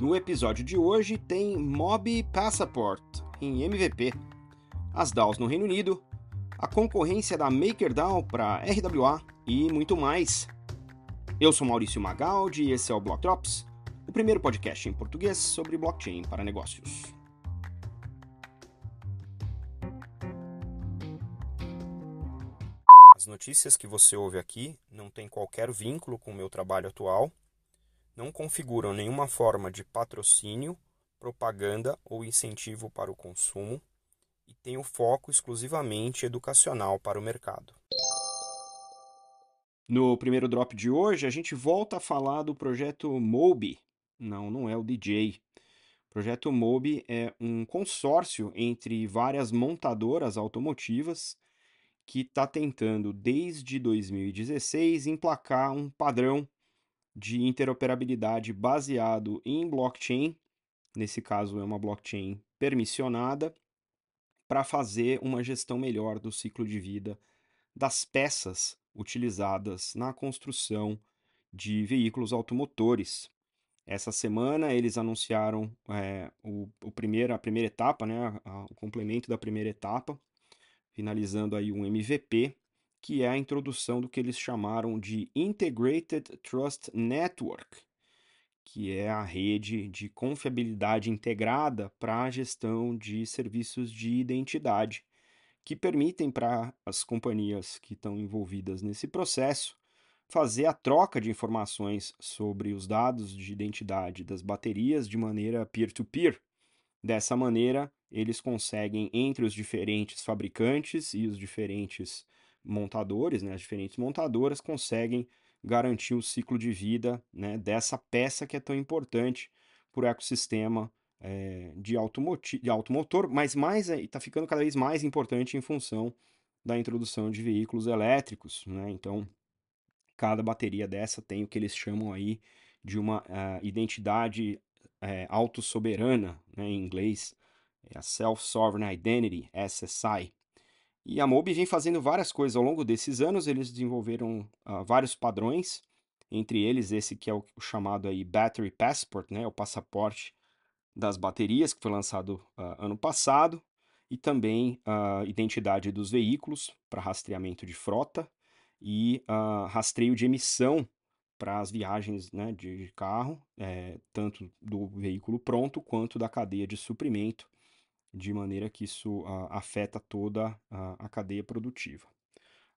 No episódio de hoje tem Mob Passport em MVP, as DAOs no Reino Unido, a concorrência da MakerDAO para RWA e muito mais. Eu sou Maurício Magaldi e esse é o Block Drops, o primeiro podcast em português sobre blockchain para negócios. As notícias que você ouve aqui não têm qualquer vínculo com o meu trabalho atual, não configuram nenhuma forma de patrocínio, propaganda ou incentivo para o consumo e têm o foco exclusivamente educacional para o mercado. No primeiro drop de hoje, a gente volta a falar do projeto Mobi. Não é o DJ. O projeto Mobi é um consórcio entre várias montadoras automotivas que está tentando, desde 2016, emplacar um padrão de interoperabilidade baseado em blockchain. Nesse caso, é uma blockchain permissionada, para fazer uma gestão melhor do ciclo de vida das peças utilizadas na construção de veículos automotores. Essa semana eles anunciaram a primeira etapa, né, o complemento da primeira etapa, finalizando aí um MVP, que é a introdução do que eles chamaram de Integrated Trust Network, que é a rede de confiabilidade integrada para a gestão de serviços de identidade, que permitem para as companhias que estão envolvidas nesse processo fazer a troca de informações sobre os dados de identidade das baterias de maneira peer-to-peer. Dessa maneira, eles conseguem, entre os diferentes fabricantes e os diferentes montadores, né, as diferentes montadoras, conseguem garantir o ciclo de vida, né, dessa peça que é tão importante para o ecossistema de automotor, mas está ficando cada vez mais importante em função da introdução de veículos elétricos, né? Então, cada bateria dessa tem o que eles chamam aí de uma identidade autossoberana, né, em inglês, é a Self-Sovereign Identity, SSI. E a Mobi vem fazendo várias coisas ao longo desses anos. Eles desenvolveram vários padrões, entre eles esse que é o chamado aí Battery Passport, né, o passaporte das baterias, que foi lançado ano passado, e também a identidade dos veículos para rastreamento de frota e rastreio de emissão para as viagens, né, de carro, tanto do veículo pronto quanto da cadeia de suprimento, de maneira que isso afeta toda a cadeia produtiva.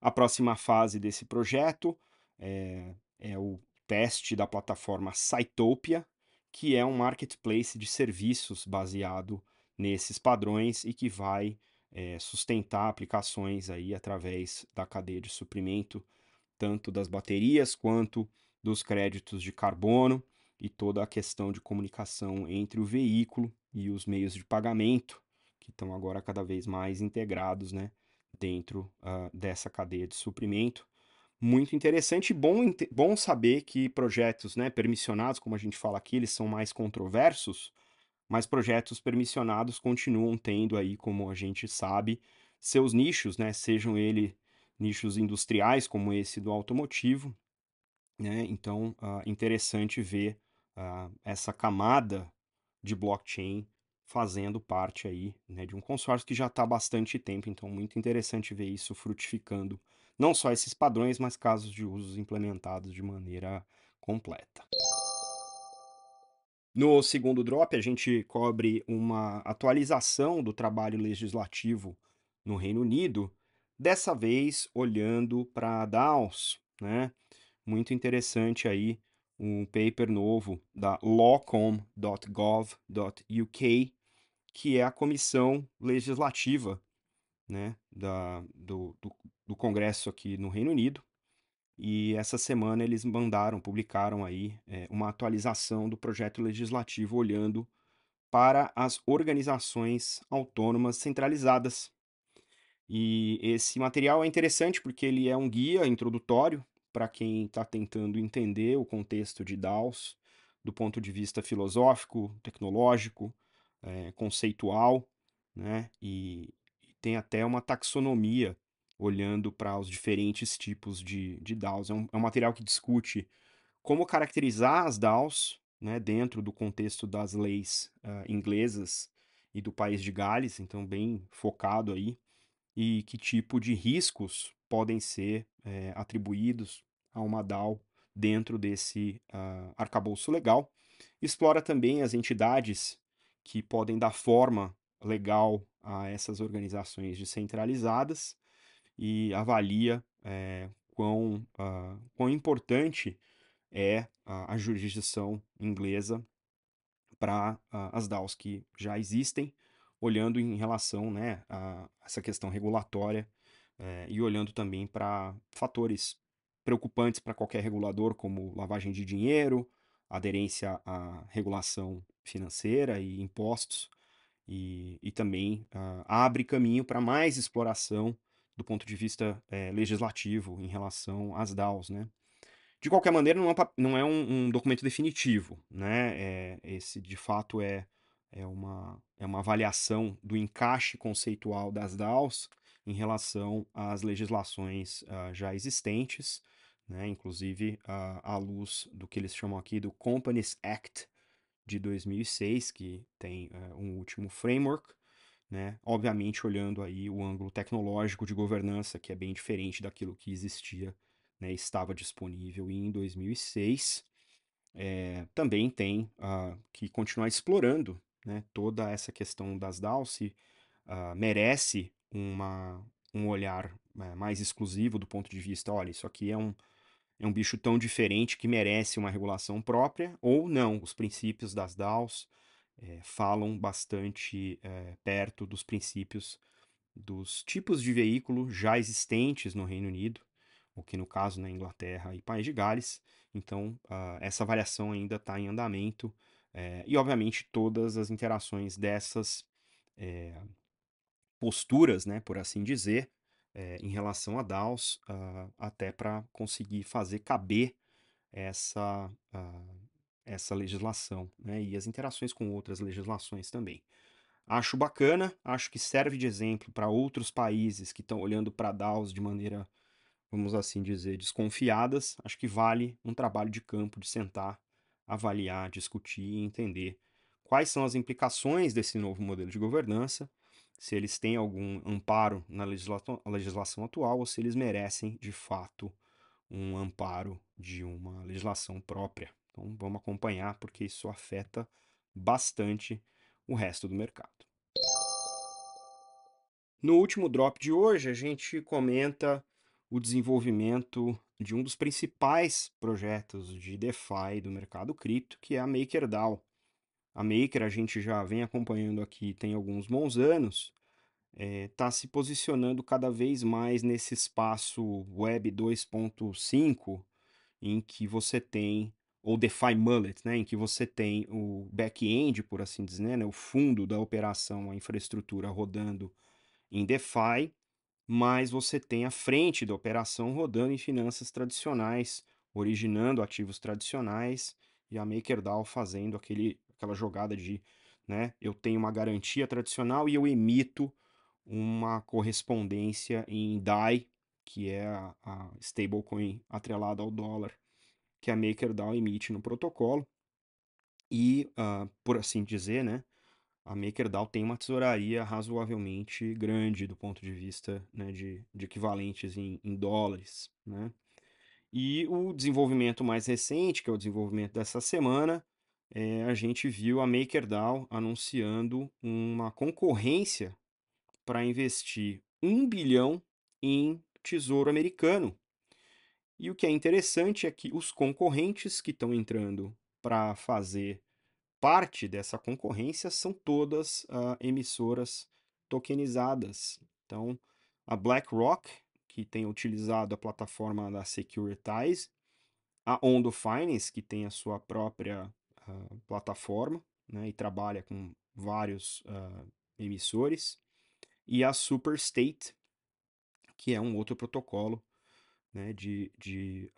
A próxima fase desse projeto é o teste da plataforma Sitopia, que é um marketplace de serviços baseado nesses padrões e que vai sustentar aplicações aí através da cadeia de suprimento, tanto das baterias quanto dos créditos de carbono e toda a questão de comunicação entre o veículo e os meios de pagamento, que estão agora cada vez mais integrados, né, dentro dessa cadeia de suprimento. Muito interessante e bom saber que projetos, né, permissionados, como a gente fala aqui, eles são mais controversos, mas projetos permissionados continuam tendo aí, como a gente sabe, seus nichos, né, sejam ele nichos industriais, como esse do automotivo, né? Então, interessante ver essa camada de blockchain fazendo parte aí, né, de um consórcio que já está há bastante tempo. Então, muito interessante ver isso frutificando, não só esses padrões, mas casos de usos implementados de maneira completa. No segundo drop, a gente cobre uma atualização do trabalho legislativo no Reino Unido, dessa vez olhando para DAOs, né? Muito interessante aí um paper novo da lawcom.gov.uk, que é a comissão legislativa, né, do Congresso aqui no Reino Unido. E essa semana eles publicaram aí uma atualização do projeto legislativo olhando para as organizações autônomas centralizadas. E esse material é interessante porque ele é um guia introdutório para quem está tentando entender o contexto de DAOs do ponto de vista filosófico, tecnológico, conceitual, né? E tem até uma taxonomia olhando para os diferentes tipos de DAOs. É um material que discute como caracterizar as DAOs, né, dentro do contexto das leis inglesas e do país de Gales, então bem focado aí, e que tipo de riscos podem ser atribuídos a uma DAO dentro desse arcabouço legal. Explora também as entidades que podem dar forma legal a essas organizações descentralizadas e avalia quão importante é a jurisdição inglesa para as DAOs que já existem, olhando em relação, né, a essa questão regulatória e olhando também para fatores preocupantes para qualquer regulador, como lavagem de dinheiro, aderência à regulação financeira e impostos, e também abre caminho para mais exploração do ponto de vista legislativo em relação às DAOs, né? De qualquer maneira, não é um documento definitivo, né? Esse, de fato, é uma avaliação do encaixe conceitual das DAOs em relação às legislações já existentes, né? Inclusive à luz do que eles chamam aqui do Companies Act de 2006, que tem um último framework, né? Obviamente olhando aí o ângulo tecnológico de governança, que é bem diferente daquilo que existia, né, estava disponível em 2006. Também tem que continuar explorando, né, toda essa questão das DAOs, se merece um olhar mais exclusivo do ponto de vista, olha, isso aqui é um bicho tão diferente que merece uma regulação própria, ou não, os princípios das DAOs falam bastante perto dos princípios dos tipos de veículo já existentes no Reino Unido, o que no caso na Inglaterra e País de Gales. Então, essa avaliação ainda está em andamento e, obviamente, todas as interações dessas posturas, né, por assim dizer, em relação a DAOs, até para conseguir fazer caber essa, essa legislação, né, e as interações com outras legislações também. Acho bacana, acho que serve de exemplo para outros países que estão olhando para DAOs de maneira, vamos assim dizer, desconfiadas. Acho que vale um trabalho de campo de sentar, avaliar, discutir e entender quais são as implicações desse novo modelo de governança, se eles têm algum amparo na legislação atual ou se eles merecem, de fato, um amparo de uma legislação própria. Então vamos acompanhar, porque isso afeta bastante o resto do mercado. No último drop de hoje, a gente comenta o desenvolvimento de um dos principais projetos de DeFi do mercado cripto, que é a MakerDAO. A Maker a gente já vem acompanhando aqui tem alguns bons anos, está se posicionando cada vez mais nesse espaço Web 2.5, em que você tem, ou DeFi Mullet, né, em que você tem o back-end, por assim dizer, né, o fundo da operação, a infraestrutura rodando em DeFi, mas você tem a frente da operação rodando em finanças tradicionais, originando ativos tradicionais, e a MakerDAO fazendo aquela jogada de, né, eu tenho uma garantia tradicional e eu emito uma correspondência em DAI, que é a stablecoin atrelada ao dólar, que a MakerDAO emite no protocolo. E, por assim dizer, né, a MakerDAO tem uma tesouraria razoavelmente grande do ponto de vista, né, de equivalentes em dólares, né? E o desenvolvimento mais recente, que é o desenvolvimento dessa semana, a gente viu a MakerDAO anunciando uma concorrência para investir 1 bilhão em tesouro americano. E o que é interessante é que os concorrentes que estão entrando para fazer parte dessa concorrência são todas emissoras tokenizadas. Então, a BlackRock, que tem utilizado a plataforma da Securitize, a Ondo Finance, que tem a sua própria plataforma, né, e trabalha com vários emissores, e a Superstate, que é um outro protocolo, né, de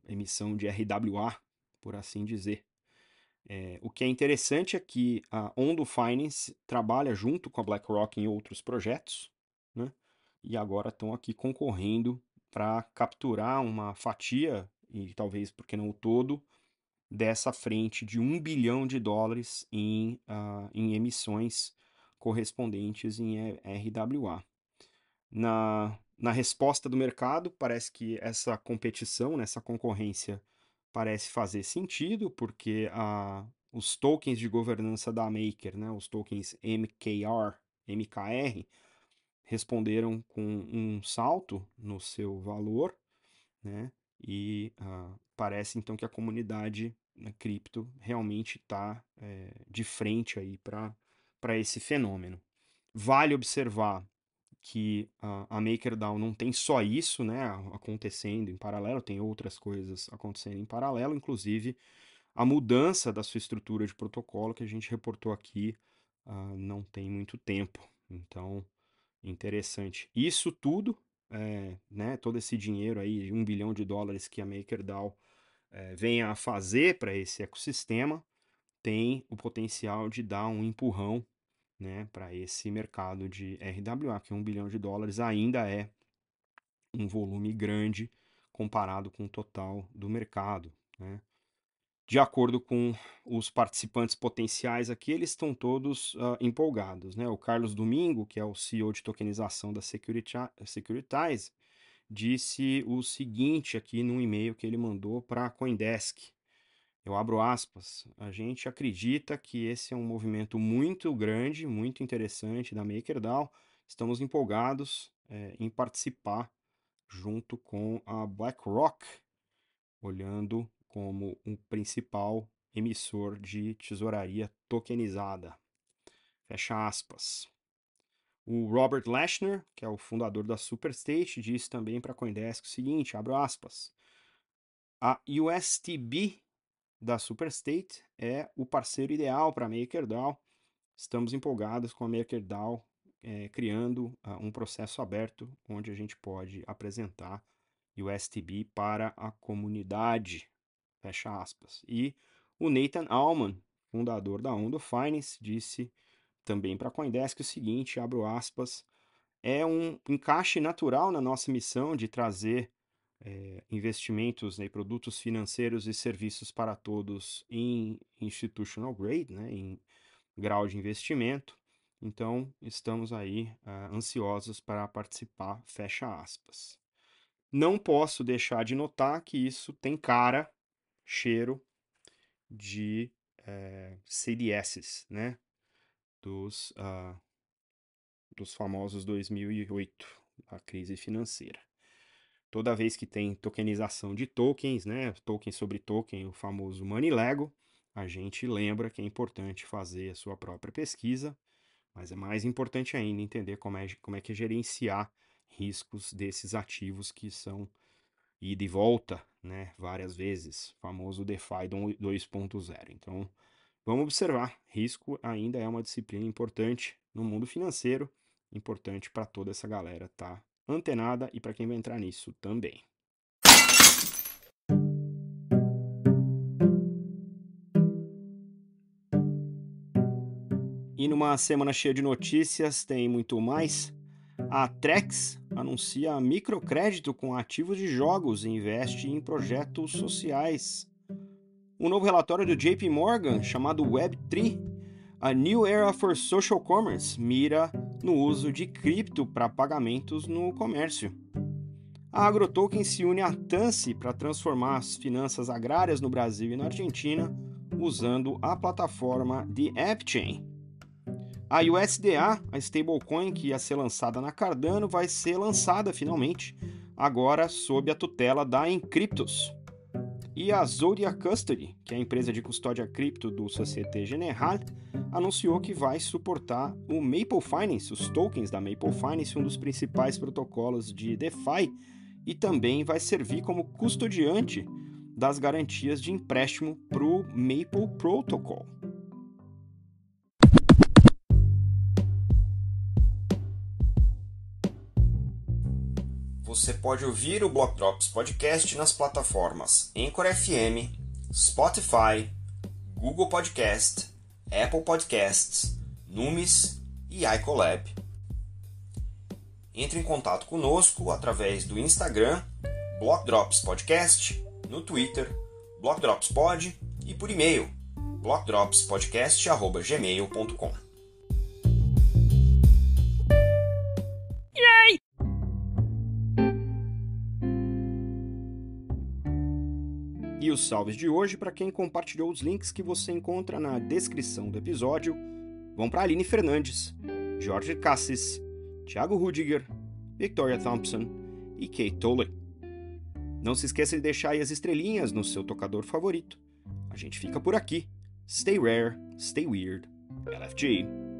emissão de RWA, por assim dizer. O que é interessante é que a Ondo Finance trabalha junto com a BlackRock em outros projetos, né? E agora estão aqui concorrendo para capturar uma fatia, e talvez, porque não o todo, dessa frente de $1 bilhão em emissões correspondentes em RWA. Na resposta do mercado, parece que essa competição, essa concorrência parece fazer sentido, porque os tokens de governança da Maker, né, os tokens MKR, responderam com um salto no seu valor, né, e parece então que a comunidade cripto realmente está de frente aí para esse fenômeno. Vale observar que a MakerDAO não tem só isso, né, acontecendo em paralelo, tem outras coisas acontecendo em paralelo, inclusive a mudança da sua estrutura de protocolo que a gente reportou aqui não tem muito tempo. Então, interessante. Isso tudo, né, todo esse dinheiro aí, $1 bilhão que a MakerDAO vem a fazer para esse ecossistema, tem o potencial de dar um empurrão, né, para esse mercado de RWA, que $1 bilhão ainda é um volume grande comparado com o total do mercado, né? De acordo com os participantes potenciais aqui, eles estão todos empolgados, né? O Carlos Domingo, que é o CEO de tokenização da Securitize, disse o seguinte aqui num e-mail que ele mandou para a CoinDesk. Eu abro aspas. A gente acredita que esse é um movimento muito grande, muito interessante da MakerDAO. Estamos empolgados em participar junto com a BlackRock, olhando como um principal emissor de tesouraria tokenizada. Fecha aspas. O Robert Leshner, que é o fundador da Superstate, disse também para a CoinDesk o seguinte, abro aspas, a USTB da Superstate é o parceiro ideal para a MakerDAO. Estamos empolgados com a MakerDAO criando um processo aberto onde a gente pode apresentar USTB para a comunidade. Fecha aspas. E o Nathan Alman, fundador da Ondo Finance, disse também para a CoinDesk o seguinte, abro aspas, é um encaixe natural na nossa missão de trazer investimentos em produtos financeiros e serviços para todos em institutional grade, né, em grau de investimento. Então, estamos aí ansiosos para participar, fecha aspas. Não posso deixar de notar que isso tem cara, cheiro de CDSs, né, dos famosos 2008, a crise financeira. Toda vez que tem tokenização de tokens, né, token sobre token, o famoso Money Lego, a gente lembra que é importante fazer a sua própria pesquisa, mas é mais importante ainda entender como é que é gerenciar riscos desses ativos que são ida e volta, né, várias vezes, famoso DeFi 2.0. Então, vamos observar, risco ainda é uma disciplina importante no mundo financeiro, importante para toda essa galera estar antenada e para quem vai entrar nisso também. E numa semana cheia de notícias, tem muito mais. A Trex anuncia microcrédito com ativos de jogos e investe em projetos sociais. Um novo relatório do JP Morgan, chamado Web3, A New Era for Social Commerce, mira no uso de cripto para pagamentos no comércio. A AgroToken se une à Tansi para transformar as finanças agrárias no Brasil e na Argentina, usando a plataforma de AppChain. A USDA, a stablecoin que ia ser lançada na Cardano, vai ser lançada finalmente, agora sob a tutela da Encryptus. E a Zodiac Custody, que é a empresa de custódia cripto do Société Générale, anunciou que vai suportar o Maple Finance, os tokens da Maple Finance, um dos principais protocolos de DeFi, e também vai servir como custodiante das garantias de empréstimo para o Maple Protocol. Você pode ouvir o Block Drops Podcast nas plataformas Anchor FM, Spotify, Google Podcast, Apple Podcasts, Numis e iColab. Entre em contato conosco através do Instagram, Block Drops Podcast, no Twitter, Block Drops Pod e por e-mail blockdropspodcast@gmail.com. E os salves de hoje para quem compartilhou os links que você encontra na descrição do episódio vão para Aline Fernandes, Jorge Cassis, Thiago Rudiger, Victoria Thompson e Kate Tolley. Não se esqueça de deixar aí as estrelinhas no seu tocador favorito. A gente fica por aqui. Stay rare, stay weird. LFG.